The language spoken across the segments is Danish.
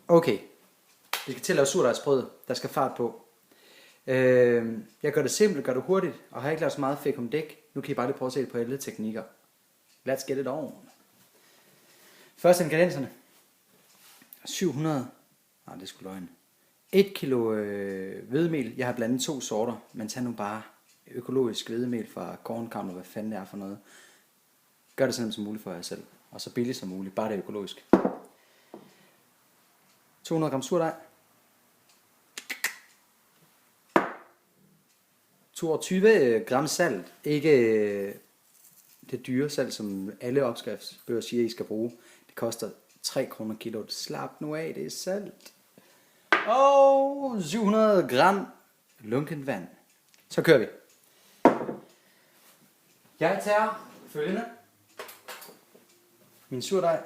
Okay, vi skal til at lave surdejsbrød. Der skal fart på. Jeg gør det simpelt, gør det hurtigt, og har ikke lavet så meget fæk om dæk. Nu kan I bare lige prøve at se det på alle teknikker. Let's get it on. Først ingredienserne. 700, nej det er sgu løgn. 1 kilo hvedemel. Jeg har blandet 2 sorter, men tag nu bare økologisk hvedemel fra Corn Counter, hvad fanden det er for noget. Gør det så nemt som muligt for jer selv, og så billigt som muligt, bare det er økologisk. 200 gram surdej. 22 gram salt. Ikke det dyre salt, som alle opskriftsbøger siger, I skal bruge. Det koster 3 kroner kilo. Slap nu af, det er salt. Og 700 gram lunkent vand. Så kører vi. Jeg tager følgende. Min surdej.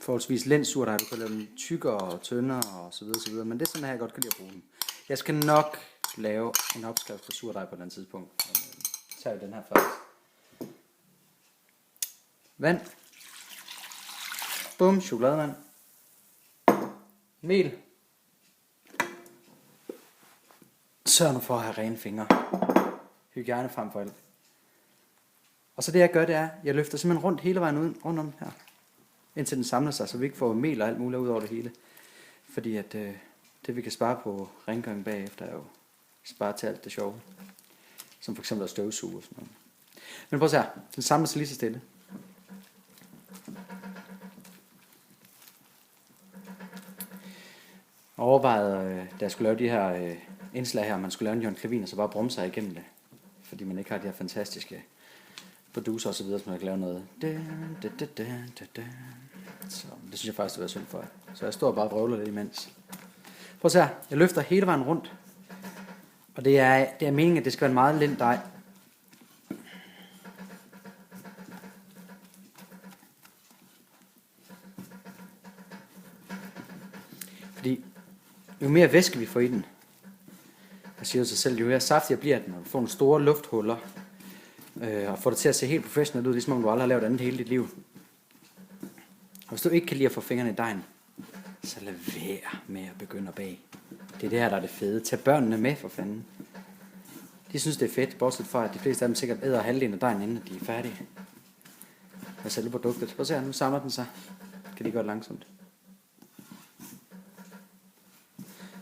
Forholdsvis lænd surdej. Du kan lave den tykkere og tyndere og så videre, så videre. Men det er sådan her, jeg godt kan lide at bruge den. Jeg skal nok lave en opskrift på surdej på et andet tidspunkt. Men så tager vi den her først. Vand. Bum, chokoladevand. Mel. Sørg nu for at have rene fingre. Hygiejne frem for alt. Og så det jeg gør, det er, jeg løfter simpelthen rundt hele vejen rundt om her. Indtil den samler sig, så vi ikke får mel og alt muligt ud over det hele. Fordi at det vi kan spare på rengøring bagefter er jo spare til alt det sjove. Som for eksempel at støvsuge og sådan noget. Men prøv at se her. Den samler sig lige så stille. Jeg overvejede, da jeg skulle lave de her indslag her, man skulle lave en Jørgen Clevin, og så bare brumme sig igennem det. Fordi man ikke har de her fantastiske producer og så videre, som jeg kan lave noget. Så det synes jeg faktisk, det var synd for. Så jeg står og bare og vrøvler lidt imens. Prøv at se her. Jeg løfter hele vejen rundt. Og det er meningen, at det skal være en meget lind dej. Fordi jo mere væske vi får i den, jeg siger sig selv, jo mere saftigere bliver den, og du får nogle store lufthuller, og får det til at se helt professionelt ud, ligesom om du aldrig har lavet andet hele dit liv. Og hvis du ikke kan lide at få fingrene i dejen, så lad være med at begynde at bage. Det er det her, der er det fede. Tag børnene med, for fanden. De synes, det er fedt, bortset fra, at de fleste af dem sikkert æder halvdelen af dejen, inden de er færdige. Med selve produktet. Prøv at se her, nu samler den sig. Kan de gøre det langsomt.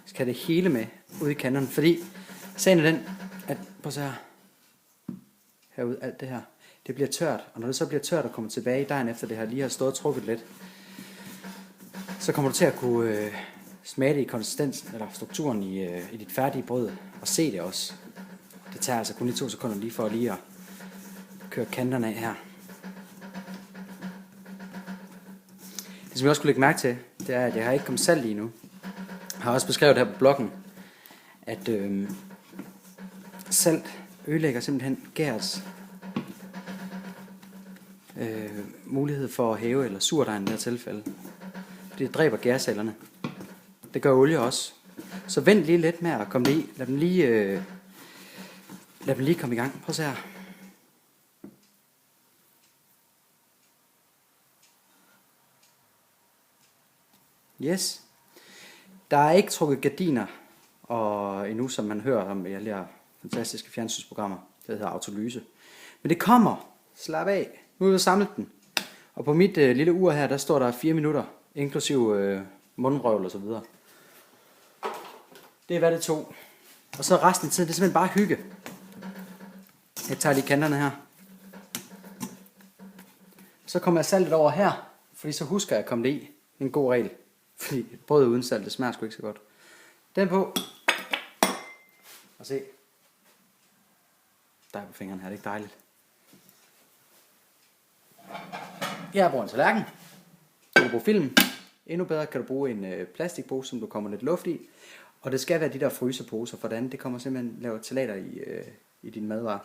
Så skal det hele med ude i kanterne, fordi sagen er den, at prøv at se her. Herude, alt det her. Det bliver tørt, og når det så bliver tørt og kommer tilbage i dejen efter det her lige har stået og trukket lidt, så kommer du til at kunne smage det i konsistensen, eller strukturen i dit færdige brød, og se det også. Det tager altså kun lige 2 sekunder lige for lige at køre kanterne af her. Det som jeg også skulle lægge mærke til, det er, at jeg har ikke kommet salt i nu. Jeg har også beskrevet her på bloggen, at salt ødelægger simpelthen gærets mulighed for at hæve, eller surdejen i det her tilfælde. Det dræber gærcellerne. Det gør olie også. Så vent lige lidt med at komme det i. Lad dem lige komme i gang. Prøv at se her. Yes. Der er ikke trukket gardiner og endnu, som man hører om i alle her fantastiske fjernsynsprogrammer. Det hedder autolyse. Men det kommer. Slap af. Nu er vi samlet den. Og på mit lille ur her, der står der 4 minutter, inklusiv mundrøvl og så videre. Det er hvad det tog. Og så resten af tiden, det er simpelthen bare hygge. Jeg tager lige kanterne her. Så kommer jeg saltet over her, fordi så husker jeg at komme det i. En god regel. Fordi brød uden salt, det smager sgu ikke så godt. Den på. Og se. Der er på fingrene her, det er ikke dejligt. Jeg bruger en tallerken. Du kan bruge film. Endnu bedre kan du bruge en plastikpose, som du kommer lidt luft i. Og det skal være de der fryseposer, for det det kommer simpelthen lave salater i din madvarer.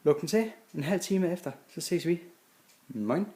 Luk den til en halv time efter, så ses vi. Moin.